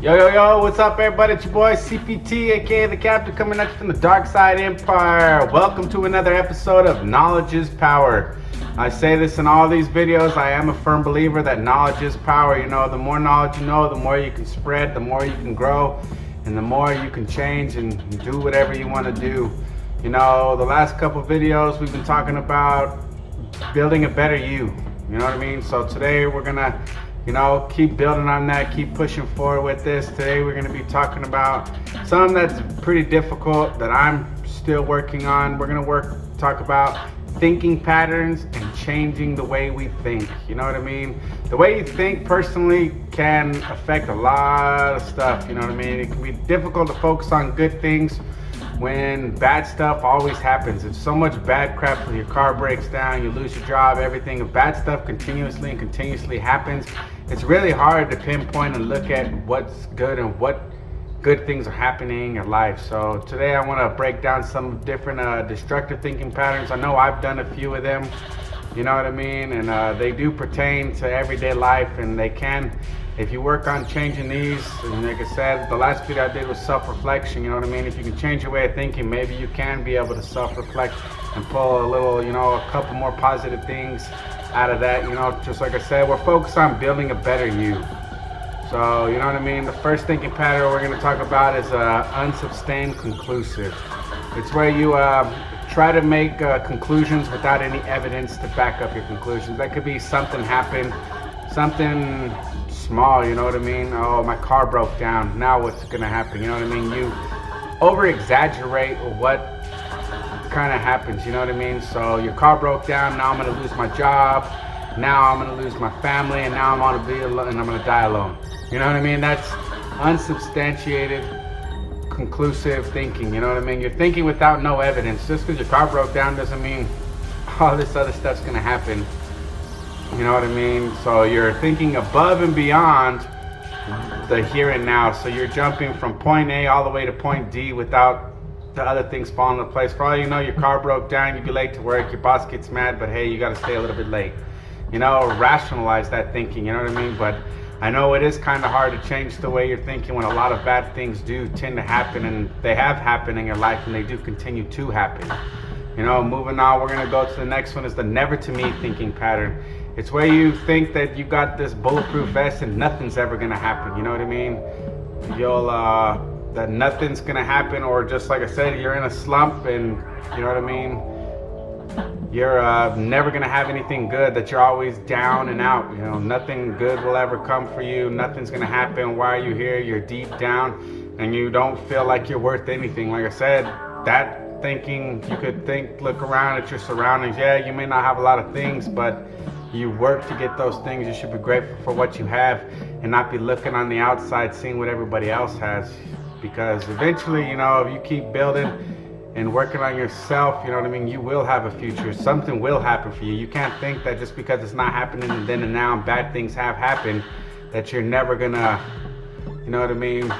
Yo, what's up everybody? It's your boy CPT, aka the Captain, coming at you from the Dark Side Empire. Welcome to another episode of Knowledge is Power. I say this in all these videos. I am a firm believer that knowledge is power. You know, the more knowledge you know, the more you can spread, the more you can grow, and the more you can change and do whatever you want to do. You know, the last couple videos we've been talking about building a better you. You know what I mean? So today we're gonna keep building on that, keep pushing forward with this. Today we're going to be talking about something that's pretty difficult that I'm still working on. We're going to talk about thinking patterns and changing the way we think. You know what I mean? The way you think personally can affect a lot of stuff. You know what I mean? It can be difficult to focus on good things when bad stuff always happens. It's so much bad crap when your car breaks down, you lose your job, everything. If bad stuff continuously happens, it's really hard to pinpoint and look at what's good and what good things are happening in your life. So today I want to break down some different destructive thinking patterns. I know I've done a few of them, you know what I mean? And they do pertain to everyday life, and they can, if you work on changing these, and like I said, the last video I did was self-reflection, you know what I mean? If you can change your way of thinking, maybe you can be able to self-reflect and pull a little, a couple more positive things out of that. Just like I said, we're focused on building a better you. So, you know what I mean? The first thinking pattern we're going to talk about is unsubstantiated conclusive. It's where you try to make conclusions without any evidence to back up your conclusions. That could be something happened, something small, you know what I mean? Oh, my car broke down, now what's gonna happen? You know what I mean? You over exaggerate what kind of happens, you know what I mean? So your car broke down, now I'm gonna lose my job, now I'm gonna lose my family, and now I'm gonna be alone, and I'm gonna die alone. You know what I mean? That's unsubstantiated conclusive thinking, you know what I mean? You're thinking without no evidence. Just because your car broke down doesn't mean all this other stuff's gonna happen. You know what I mean? So you're thinking above and beyond the here and now. So you're jumping from point A all the way to point D without the other things falling into place. For all you know, your car broke down, you'd be late to work, your boss gets mad, but hey, you gotta stay a little bit late. Rationalize that thinking, you know what I mean? But I know it is kind of hard to change the way you're thinking when a lot of bad things do tend to happen, and they have happened in your life, and they do continue to happen. Moving on, we're gonna go to the next one, is the never to meet thinking pattern. It's where you think that you got this bulletproof vest and nothing's ever gonna happen, you know what I mean? That nothing's gonna happen, or just like I said, you're in a slump and, you know what I mean? You're never gonna have anything good, that you're always down and out, nothing good will ever come for you, nothing's gonna happen. Why are you here? You're deep down and you don't feel like you're worth anything. Like I said, that thinking, you could look around at your surroundings. Yeah, you may not have a lot of things, but you work to get those things. You should be grateful for what you have and not be looking on the outside, seeing what everybody else has. Because eventually, if you keep building and working on yourself, you know what I mean, you will have a future. Something will happen for you. You can't think that just because it's not happening and then and now and bad things have happened, that you're never gonna, you know what I mean,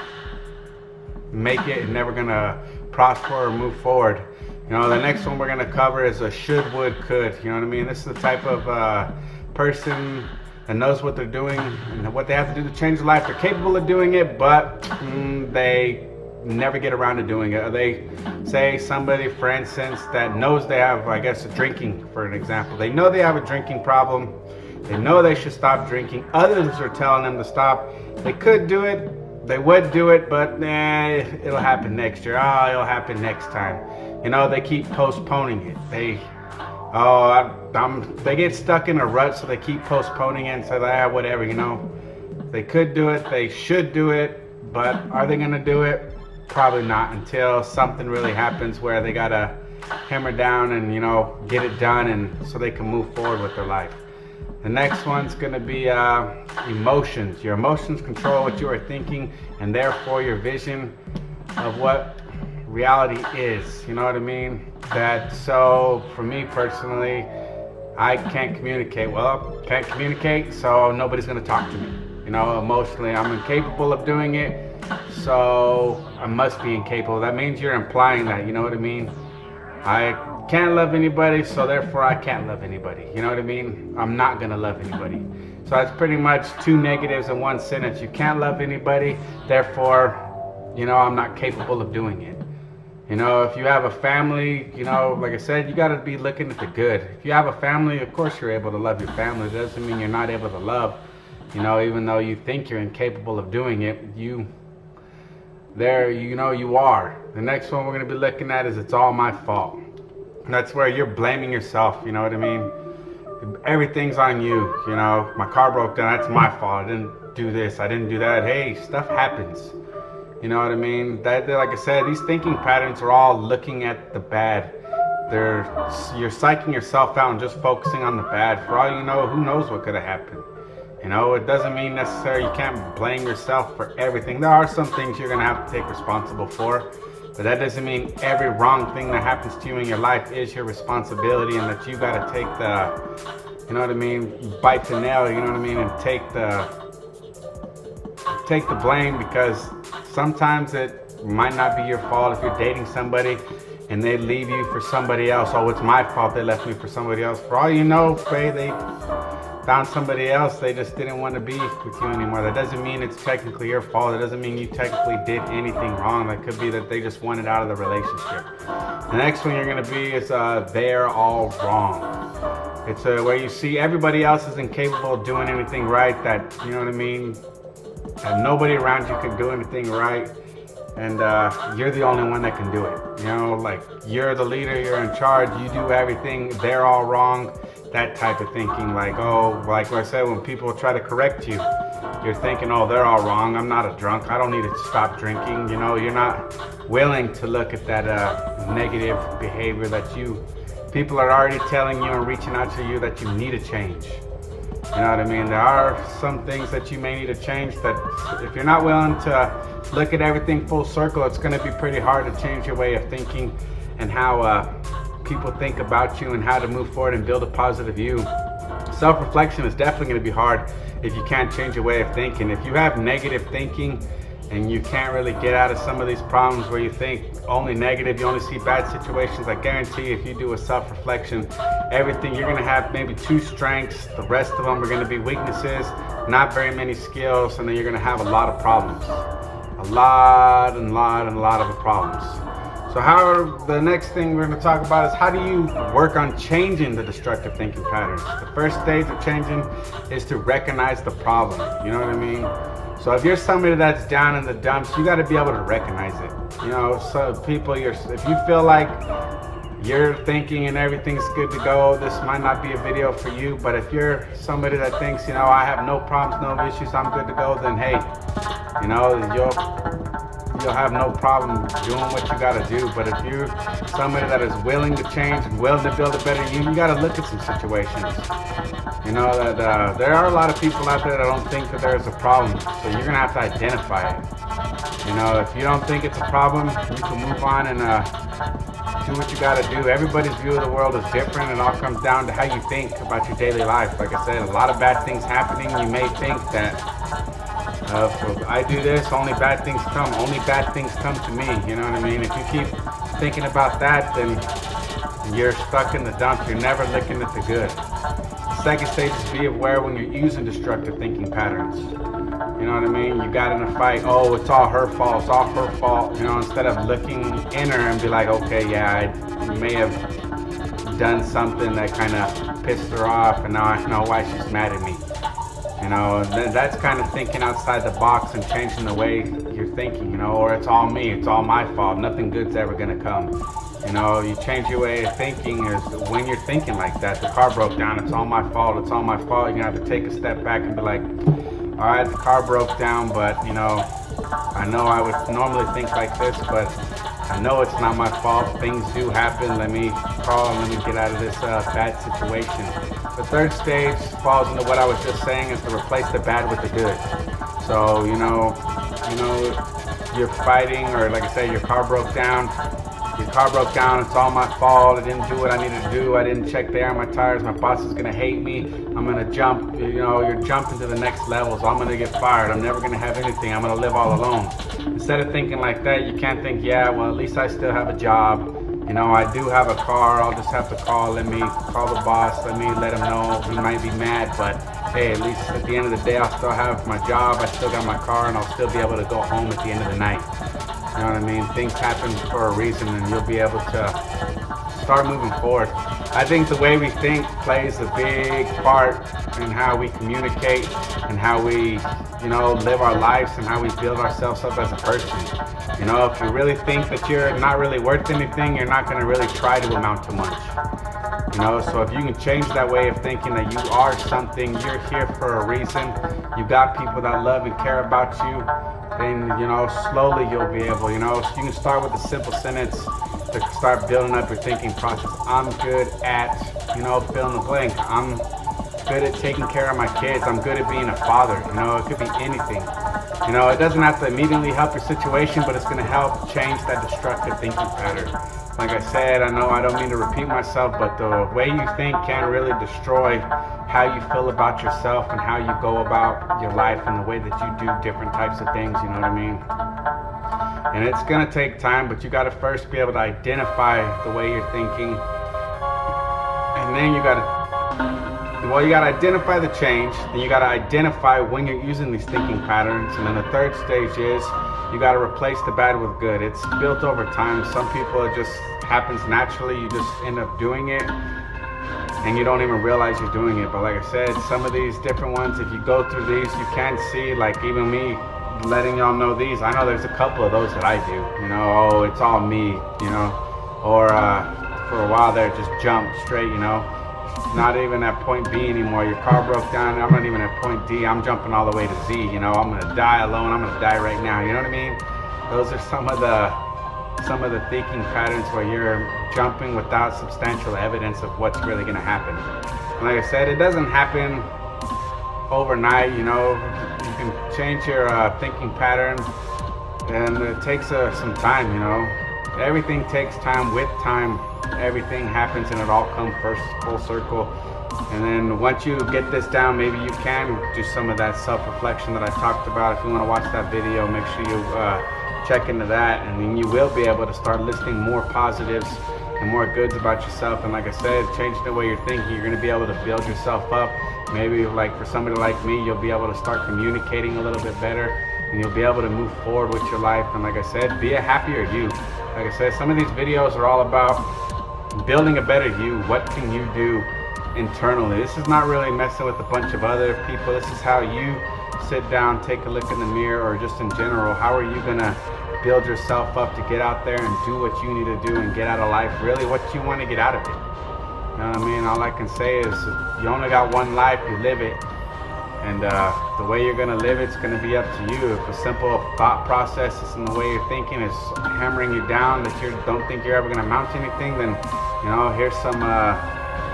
make it and never gonna prosper or move forward. The next one we're gonna cover is a should, would, could. You know what I mean? This is the type of person that knows what they're doing and what they have to do to change their life. They're capable of doing it, but they never get around to doing it. They say somebody, for instance, that knows they have, I guess, drinking, for an example. They know they have a drinking problem. They know they should stop drinking. Others are telling them to stop. They could do it. They would do it, but it'll happen next year. Oh, it'll happen next time. They keep postponing it. They get stuck in a rut, so they keep postponing it and say, whatever, They could do it, they should do it, but are they gonna do it? Probably not, until something really happens where they gotta hammer down and, get it done, and so they can move forward with their life. The next one's gonna be emotions. Your emotions control what you are thinking, and therefore your vision of what reality is. You know what I mean? So for me personally, I can't communicate. Well, can't communicate, so nobody's gonna talk to me. Emotionally, I'm incapable of doing it, so I must be incapable. That means you're implying that, you know what I mean? I can't love anybody, so therefore I can't love anybody. You know what I mean? I'm not gonna love anybody. So that's pretty much two negatives in one sentence. You can't love anybody, therefore, I'm not capable of doing it. If you have a family, like I said, you got to be looking at the good. If you have a family, of course you're able to love your family. It doesn't mean you're not able to love. Even though you think you're incapable of doing it, you are. The next one we're going to be looking at is it's all my fault. And that's where you're blaming yourself, you know what I mean? Everything's on you, my car broke down, that's my fault. I didn't do this, I didn't do that. Hey, stuff happens. You know what I mean? Like I said, these thinking patterns are all looking at the bad. You're psyching yourself out and just focusing on the bad. For all you know, who knows what could have happened? It doesn't mean necessarily you can't blame yourself for everything. There are some things you're gonna have to take responsible for, but that doesn't mean every wrong thing that happens to you in your life is your responsibility and that you gotta take bite the nail, and take the blame, because sometimes it might not be your fault. If you're dating somebody and they leave you for somebody else, oh, it's my fault they left me for somebody else. For all you know, they found somebody else, they just didn't want to be with you anymore. That doesn't mean it's technically your fault. It doesn't mean you technically did anything wrong. That could be that they just wanted out of the relationship. The next one you're going to be is they're all wrong. It's where you see everybody else is incapable of doing anything right, that, that nobody around you can do anything right, and you're the only one that can do it. Like you're the leader, you're in charge, you do everything, they're all wrong. That type of thinking, like I said, when people try to correct you, you're thinking, oh, they're all wrong, I'm not a drunk, I don't need to stop drinking. You're not willing to look at that negative behavior that people are already telling you and reaching out to you that you need to change. You know what I mean? There are some things that you may need to change, that if you're not willing to look at everything full circle, it's going to be pretty hard to change your way of thinking and how people think about you and how to move forward and build a positive you. Self-reflection is definitely going to be hard if you can't change your way of thinking. If you have negative thinking and you can't really get out of some of these problems where you think only negative, you only see bad situations, I guarantee if you do a self-reflection, everything, you're going to have maybe 2 strengths, the rest of them are going to be weaknesses, not very many skills, and then you're going to have a lot of problems. A lot of problems. So the next thing we're going to talk about is how do you work on changing the destructive thinking patterns. The first stage of changing is to recognize the problem. You know what I mean? So if you're somebody that's down in the dumps, you got to be able to recognize it. So people, if you feel like you're thinking and everything's good to go, this might not be a video for you. But if you're somebody that thinks, I have no problems, no issues, I'm good to go, then hey, you'll have no problem doing what you got to do. But if you're somebody that is willing to change and willing to build a better you got to look at some situations. That there are a lot of people out there that don't think that there's a problem. So you're going to have to identify it. If you don't think it's a problem, you can move on and do what you got to do. Everybody's view of the world is different. It all comes down to how you think about your daily life. Like I said, a lot of bad things happening. You may think that if I do this, only bad things come. Only bad things come to me. You know what I mean? If you keep thinking about that, then you're stuck in the dumps. You're never looking at the good. The second stage is be aware when you're using destructive thinking patterns. You know what I mean? You got in a fight, oh, it's all her fault, it's all her fault. Instead of looking in her and be like, okay, yeah, I may have done something that kind of pissed her off, and now I know why she's mad at me. That's kind of thinking outside the box and changing the way you're thinking, or it's all me, it's all my fault, nothing good's ever gonna come. You change your way of thinking is when you're thinking like that. The car broke down, it's all my fault, it's all my fault. You're gonna have to take a step back and be like, all right, the car broke down, but I know I would normally think like this, but I know it's not my fault. Things do happen. Let me get out of this bad situation. The third stage falls into what I was just saying, is to replace the bad with the good. So, you're fighting, or like I said, your car broke down. It's all my fault. I didn't do what I needed to do. I didn't check the air on my tires. My boss is going to hate me. I'm going to jump. You're jumping to the next level. So I'm going to get fired. I'm never going to have anything. I'm going to live all alone. Instead of thinking like that, you can't think, yeah, well, at least I still have a job. I do have a car. I'll just have to call. Let me call the boss. Let him know. He might be mad, but hey, at least at the end of the day, I'll still have my job, I still got my car, and I'll still be able to go home at the end of the night. You know what I mean? Things happen for a reason, and you'll be able to start moving forward. I think the way we think plays a big part in how we communicate and how we, live our lives and how we build ourselves up as a person. If you really think that you're not really worth anything, you're not going to really try to amount to much. So if you can change that way of thinking that you are something, you're here for a reason, you got people that love and care about you, then, slowly you'll be able, so you can start with a simple sentence to start building up your thinking process. I'm good at, fill in the blank. I'm good at taking care of my kids. I'm good at being a father. It could be anything. It doesn't have to immediately help your situation, but it's going to help change that destructive thinking pattern. Like I said, I know I don't mean to repeat myself, but the way you think can really destroy how you feel about yourself and how you go about your life and the way that you do different types of things, you know what I mean? And it's going to take time, but you got to first be able to identify the way you're thinking. And then you got to identify the change. Then you got to identify when you're using these thinking patterns. And then the third stage is you got to replace the bad with good. It's built over time. Some people, it just happens naturally. You just end up doing it and you don't even realize you're doing it. But like I said, some of these different ones, if you go through these, you can see, like even me letting y'all know these, I know there's a couple of those that I do, oh, it's all me, or for a while there, just jump straight, not even at point B anymore. Your car broke down, I'm not even at point D, I'm jumping all the way to Z, I'm gonna die alone, I'm gonna die right now, you know what I mean? Those are some of the thinking patterns where you're jumping without substantial evidence of what's really gonna happen. And like I said, it doesn't happen overnight, you can change your thinking pattern, and it takes some time, everything takes time. With time, everything happens and it all comes first full circle. And then once you get this down, maybe you can do some of that self-reflection that I talked about. If you want to watch that video, make sure you check into that, and then you will be able to start listing more positives and more goods about yourself. And like I said, changing the way you're thinking, you're going to be able to build yourself up. Maybe like for somebody like me, you'll be able to start communicating a little bit better, and you'll be able to move forward with your life. And like I said, be a happier you. Like I said, some of these videos are all about building a better you. What can you do internally? This is not really messing with a bunch of other people. This is how you sit down, take a look in the mirror, or just in general, how are you gonna build yourself up to get out there and do what you need to do and get out of life really what you want to get out of it. You know what I mean? All I can say is you only got one life, you live it, and the way you're gonna live it's gonna be up to you. If a simple thought process is in the way you're thinking is hammering you down, that you don't think you're ever gonna amount to anything, then here's some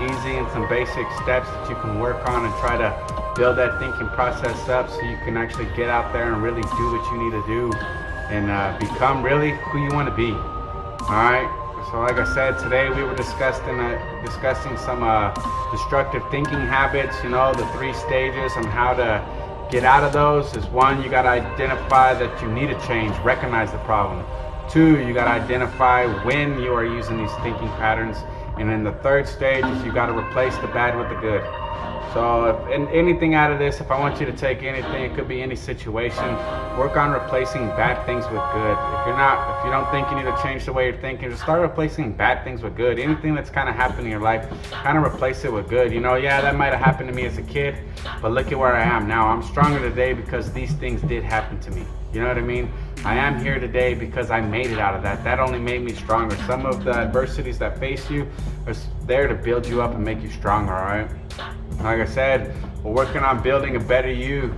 easy and some basic steps that you can work on and try to build that thinking process up so you can actually get out there and really do what you need to do and become really who you want to be. Alright, so like I said, today we were discussing some destructive thinking habits, the 3 stages on how to get out of those. Is 1, you got to identify that you need a change, recognize the problem. 2, you got to identify when you are using these thinking patterns. And then the 3rd stage is you got to replace the bad with the good. So if anything out of this, if I want you to take anything, it could be any situation, work on replacing bad things with good. If you don't think you need to change the way you're thinking, just start replacing bad things with good. Anything that's kind of happened in your life, kind of replace it with good. Yeah, that might have happened to me as a kid, but look at where I am now. I'm stronger today because these things did happen to me. You know what I mean? I am here today because I made it out of that. That only made me stronger. Some of the adversities that face you are there to build you up and make you stronger, all right? Like I said, we're working on building a better you.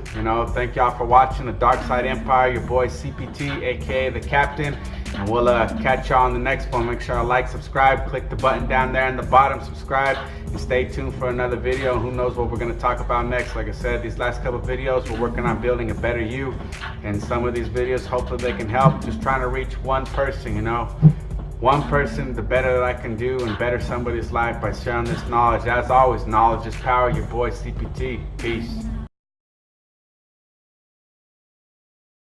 Thank y'all for watching the Dark Side Empire. Your boy CPT, aka the Captain, and we'll catch y'all on the next one. Make sure to like, subscribe, click the button down there in the bottom, subscribe, and stay tuned for another video. Who knows what we're going to talk about next. Like I said, these last couple videos, we're working on building a better you, and some of these videos, hopefully they can help. Just trying to reach one person, one person, the better that I can do and better somebody's life by sharing this knowledge. As always, knowledge is power. Your boy CPT. Peace.